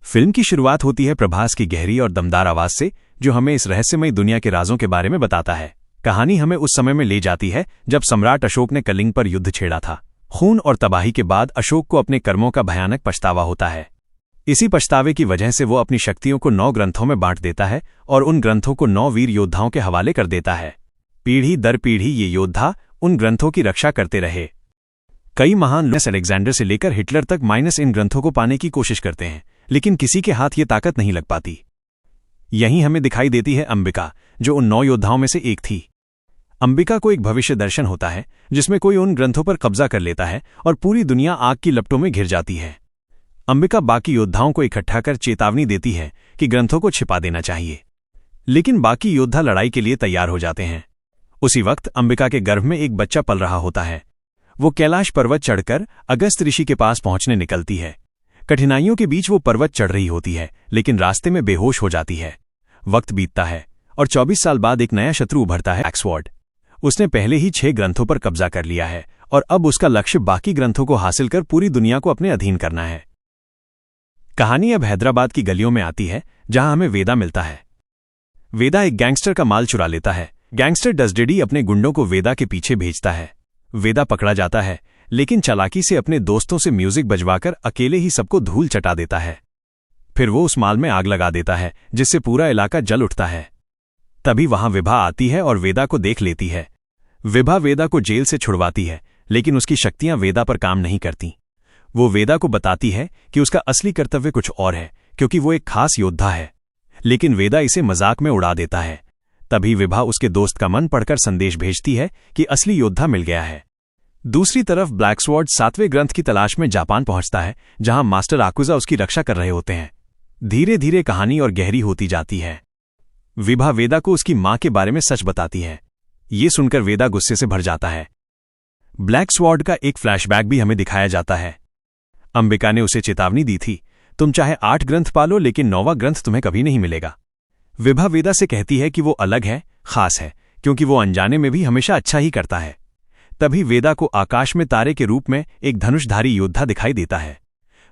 Film की शुरुआत होती है प्रभास की गहरी और दमदार आवाज से, जो हमें इस रहस्यमयी दुनिया के राजों के बारे में बताता है। कहानी हमें उस समय में ले जाती है जब सम्राट अशोक ने कलिंग पर युद्ध छेड़ा था। खून और तबाही के बाद अशोक को अपने कर्मों का भयानक पछतावा होता है। इसी पछतावे की वजह से वो अपनी शक्तियों को 9 ग्रंथों में बांट देता है और उन ग्रंथों को 9 वीर योद्धाओं के हवाले कर देता है। पीढ़ी दर पीढ़ी ये योद्धा उन ग्रंथों की रक्षा करते रहे। कई महान लोग अलेक्जेंडर से लेकर हिटलर तक इन ग्रंथों को पाने की कोशिश करते हैं, लेकिन किसी के हाथ ये ताकत नहीं लग पाती। यहीं हमें दिखाई देती है अंबिका, जो उन 9 योद्धाओं में से एक थी। अंबिका को एक भविष्य दर्शन होता है जिसमें कोई उन ग्रंथों पर कब्जा कर लेता है और पूरी दुनिया आग की लपटों में घिर जाती है। अंबिका बाकी योद्धाओं को इकट्ठा कर चेतावनी देती है कि ग्रंथों को छिपा देना चाहिए, लेकिन बाकी योद्धा लड़ाई के लिए तैयार हो जाते हैं। उसी वक्त अंबिका के गर्भ में एक बच्चा पल रहा होता है। वो कैलाश पर्वत चढ़कर अगस्त ऋषि के पास पहुंचने निकलती है। कठिनाइयों के बीच वो पर्वत चढ़ रही होती है, लेकिन रास्ते में बेहोश हो जाती है। वक्त बीतता है और 24 साल बाद एक नया शत्रु उभरता है, ब्लैकस्वॉर्ड। उसने पहले ही 6 ग्रंथों पर कब्जा कर लिया है और अब उसका लक्ष्य बाकी ग्रंथों को हासिल कर पूरी दुनिया को अपने अधीन करना है। कहानी अब हैदराबाद की गलियों में आती है, जहां हमें वेदा मिलता है। वेदा एक गैंगस्टर का माल चुरा लेता है। गैंगस्टर डसडेडी अपने गुंडों को वेदा के पीछे भेजता है। वेदा पकड़ा जाता है, लेकिन चालाकी से अपने दोस्तों से म्यूजिक बजवाकर अकेले ही सबको धूल चटा देता है। फिर वो उस माल में आग लगा देता है, जिससे पूरा इलाका जल उठता है। तभी वहां विभा आती है और वेदा को देख लेती है। विभा वेदा को जेल से छुड़वाती है, लेकिन उसकी शक्तियां वेदा पर काम नहीं करती। वो वेदा को बताती है कि उसका असली कर्तव्य कुछ और है, क्योंकि वो एक खास योद्धा है, लेकिन वेदा इसे मजाक में उड़ा देता है। तभी विभा उसके दोस्त का मन पढ़कर संदेश भेजती है कि असली योद्धा मिल गया है। दूसरी तरफ ब्लैकस्वॉर्ड 7वें ग्रंथ की तलाश में जापान पहुंचता है, जहां मास्टर आकुजा उसकी रक्षा कर रहे होते हैं। धीरे धीरे कहानी और गहरी होती जाती है। विभा वेदा को उसकी मां के बारे में सच बताती है। ये सुनकर वेदा गुस्से से भर जाता है। ब्लैकस्वॉर्ड का एक फ्लैशबैक भी हमें दिखाया जाता है। अंबिका ने उसे चेतावनी दी थी, तुम चाहे 8 ग्रंथ पालो, लेकिन 9वां ग्रंथ तुम्हें कभी नहीं मिलेगा। विभा वेदा से कहती है कि वो अलग है, खास है, क्योंकि वो अनजाने में भी हमेशा अच्छा ही करता है। तभी वेदा को आकाश में तारे के रूप में एक धनुषधारी योद्धा दिखाई देता है।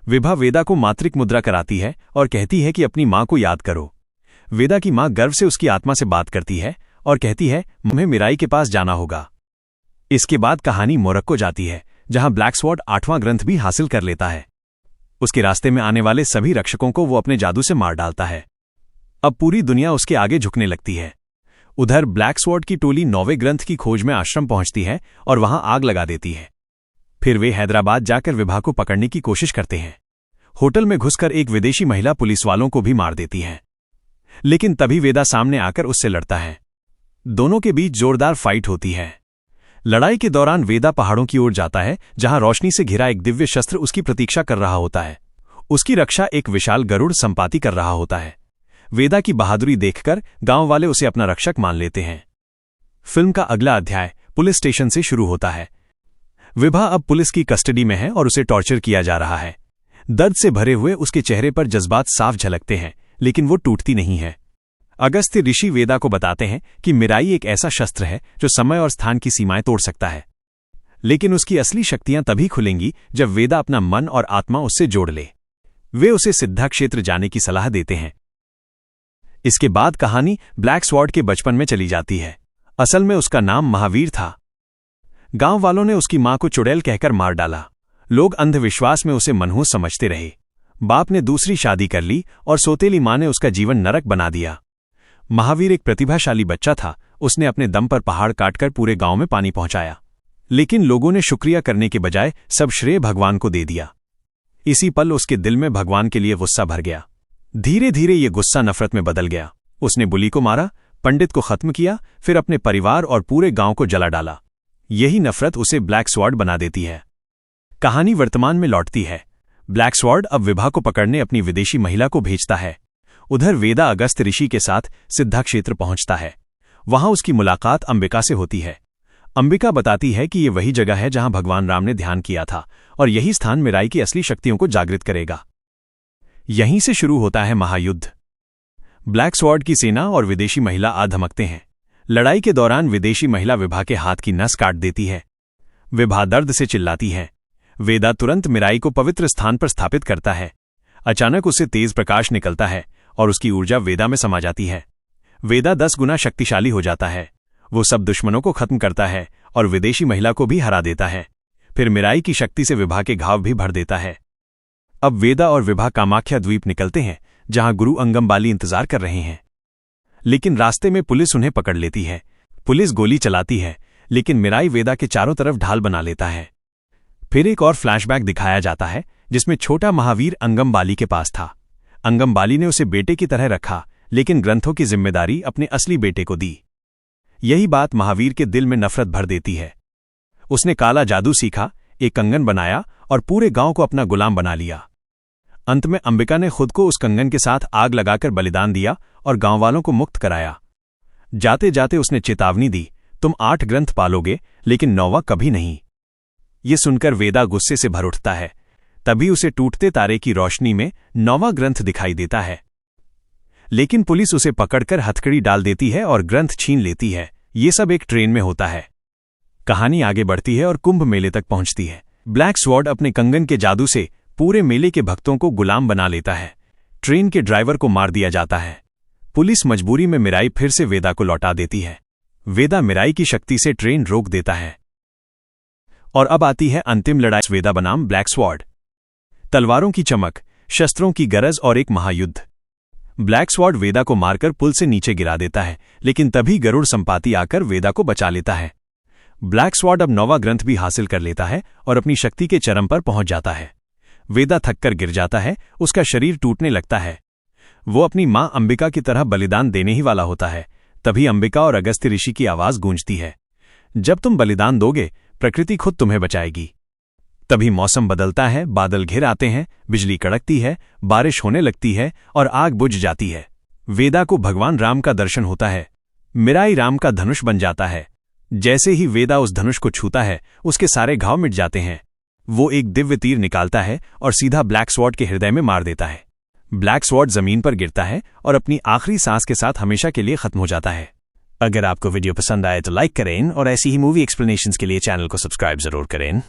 विभा वेदा को मातृक मुद्रा कराती है और कहती है कि अपनी मां को याद करो। वेदा की मां गर्व से उसकी आत्मा से बात करती है और कहती है तुम्हें मिराई के पास जाना होगा। इसके बाद कहानी मोरक्को जाती है, जहां ब्लैकस्वॉर्ड 8वां ग्रंथ भी हासिल कर लेता है। उसके रास्ते में आने वाले सभी रक्षकों को वो अपने जादू से मार डालता है। अब पूरी दुनिया उसके आगे झुकने लगती है। उधर ब्लैकस्वॉर्ड की टोली 9वें ग्रंथ की खोज में आश्रम पहुंचती है और वहां आग लगा देती है। फिर वे हैदराबाद जाकर विभा को पकड़ने की कोशिश करते हैं। होटल में घुसकर एक विदेशी महिला पुलिस वालों को भी मार देती है, लेकिन तभी वेदा सामने आकर उससे लड़ता है। दोनों के बीच जोरदार फाइट होती है। लड़ाई के दौरान वेदा पहाड़ों की ओर जाता है, जहां रोशनी से घिरा एक दिव्य शस्त्र उसकी प्रतीक्षा कर रहा होता है। उसकी रक्षा एक विशाल गरुड़ संपाती कर रहा होता है। वेदा की बहादुरी देखकर गांव वाले उसे अपना रक्षक मान लेते हैं। फिल्म का अगला अध्याय पुलिस स्टेशन से शुरू होता है। विभा अब पुलिस की कस्टडी में है और उसे टॉर्चर किया जा रहा है। दर्द से भरे हुए उसके चेहरे पर जज्बात साफ झलकते हैं, लेकिन वो टूटती नहीं है। अगस्त्य ऋषि वेदा को बताते हैं कि मिराई एक ऐसा शस्त्र है जो समय और स्थान की सीमाएं तोड़ सकता है, लेकिन उसकी असली शक्तियां तभी खुलेंगी जब वेदा अपना मन और आत्मा उससे जोड़ ले। वे उसे सिद्धा क्षेत्र जाने की सलाह देते हैं। इसके बाद कहानी ब्लैकस्वॉर्ड के बचपन में चली जाती है। असल में उसका नाम महावीर था। गांव वालों ने उसकी मां को चुड़ैल कहकर मार डाला। लोग अंधविश्वास में उसे मनहूस समझते रहे। बाप ने दूसरी शादी कर ली और सौतेली मां ने उसका जीवन नरक बना दिया। महावीर एक प्रतिभाशाली बच्चा था। उसने अपने दम पर पहाड़ काटकर पूरे गांव में पानी पहुंचाया, लेकिन लोगों ने शुक्रिया करने के बजाय सब श्रेय भगवान को दे दिया। इसी पल उसके दिल में भगवान के लिए गुस्सा भर गया। धीरे धीरे ये गुस्सा नफरत में बदल गया। उसने बुली को मारा, पंडित को खत्म किया, फिर अपने परिवार और पूरे गांव को जला डाला। यही नफरत उसे ब्लैकस्वॉर्ड बना देती है। कहानी वर्तमान में लौटती है। ब्लैकस्वॉर्ड अब विभा को पकड़ने अपनी विदेशी महिला को भेजता है। उधर वेदा अगस्त्य ऋषि के साथ सिद्धा क्षेत्र पहुंचता है। वहां उसकी मुलाकात अंबिका से होती है। अंबिका बताती है कि ये वही जगह है जहां भगवान राम ने ध्यान किया था और यही स्थान मिराई की असली शक्तियों को जागृत करेगा। यहीं से शुरू होता है महायुद्ध। ब्लैकस्वॉर्ड की सेना और विदेशी महिला आ धमकते हैं। लड़ाई के दौरान विदेशी महिला विभा के हाथ की नस काट देती है। विभा दर्द से चिल्लाती है। वेदा तुरंत मिराई को पवित्र स्थान पर स्थापित करता है। अचानक उससे तेज प्रकाश निकलता है और उसकी ऊर्जा वेदा में समा जाती है। वेदा 10 गुना शक्तिशाली हो जाता है। वो सब दुश्मनों को खत्म करता है और विदेशी महिला को भी हरा देता है। फिर मिराई की शक्ति से विभा के घाव भी भर देता है। अब वेदा और विभा कामाख्या द्वीप निकलते हैं, जहां गुरु अंगमबाली इंतजार कर रहे हैं। लेकिन रास्ते में पुलिस उन्हें पकड़ लेती है। पुलिस गोली चलाती है, लेकिन मिराई वेदा के चारों तरफ ढाल बना लेता है। फिर एक और फ्लैशबैक दिखाया जाता है, जिसमें छोटा महावीर अंगमबाली के पास था। अंगमबाली ने उसे बेटे की तरह रखा, लेकिन ग्रंथों की जिम्मेदारी अपने असली बेटे को दी। यही बात महावीर के दिल में नफरत भर देती है। उसने काला जादू सीखा, एक कंगन बनाया और पूरे गांव को अपना गुलाम बना लिया। अंत में अंबिका ने खुद को उस कंगन के साथ आग लगाकर बलिदान दिया और गांव वालों को मुक्त कराया। जाते जाते उसने चेतावनी दी, तुम 8 ग्रंथ पालोगे, लेकिन 9वां कभी नहीं। ये सुनकर वेदा गुस्से से भर उठता है। तभी उसे टूटते तारे की रोशनी में 9वां ग्रंथ दिखाई देता है। लेकिन पुलिस उसे पकड़कर हथकड़ी डाल देती है और ग्रंथ छीन लेती है। ये सब एक ट्रेन में होता है। कहानी आगे बढ़ती है और कुंभ मेले तक पहुंचती है। ब्लैक स्वॉर्ड अपने कंगन के जादू से पूरे मेले के भक्तों को गुलाम बना लेता है। ट्रेन के ड्राइवर को मार दिया जाता है। पुलिस मजबूरी में मिराई फिर से वेदा को लौटा देती है। वेदा मिराई की शक्ति से ट्रेन रोक देता है। और अब आती है अंतिम लड़ाई, वेदा बनाम ब्लैक स्वॉर्ड। तलवारों की चमक, शस्त्रों की गरज और एक महायुद्ध। ब्लैक स्वॉर्ड वेदा को मारकर पुल से नीचे गिरा देता है, लेकिन तभी गरुड़ संपाती आकर वेदा को बचा लेता है। ब्लैक स्वॉर्ड अब 9वां ग्रंथ भी हासिल कर लेता है और अपनी शक्ति के चरम पर पहुंच जाता है। वेदा थककर गिर जाता है, उसका शरीर टूटने लगता है। वो अपनी मां अंबिका की तरह बलिदान देने ही वाला होता है। तभी अंबिका और अगस्त्य ऋषि की आवाज गूंजती है, जब तुम बलिदान दोगे, प्रकृति खुद तुम्हें बचाएगी। तभी मौसम बदलता है, बादल घिर आते हैं, बिजली कड़कती है, बारिश होने लगती है और आग बुझ जाती है। वेदा को भगवान राम का दर्शन होता है। मिराई राम का धनुष बन जाता है। जैसे ही वेदा उस धनुष को छूता है, उसके सारे घाव मिट जाते हैं। वो एक दिव्य तीर निकालता है और सीधा ब्लैक स्वॉर्ड के हृदय में मार देता है। ब्लैक स्वॉर्ड जमीन पर गिरता है और अपनी आखिरी सांस के साथ हमेशा के लिए खत्म हो जाता है। अगर आपको वीडियो पसंद आए तो लाइक करें और ऐसी ही मूवी एक्सप्लेनेशंस के लिए चैनल को सब्सक्राइब जरूर करें।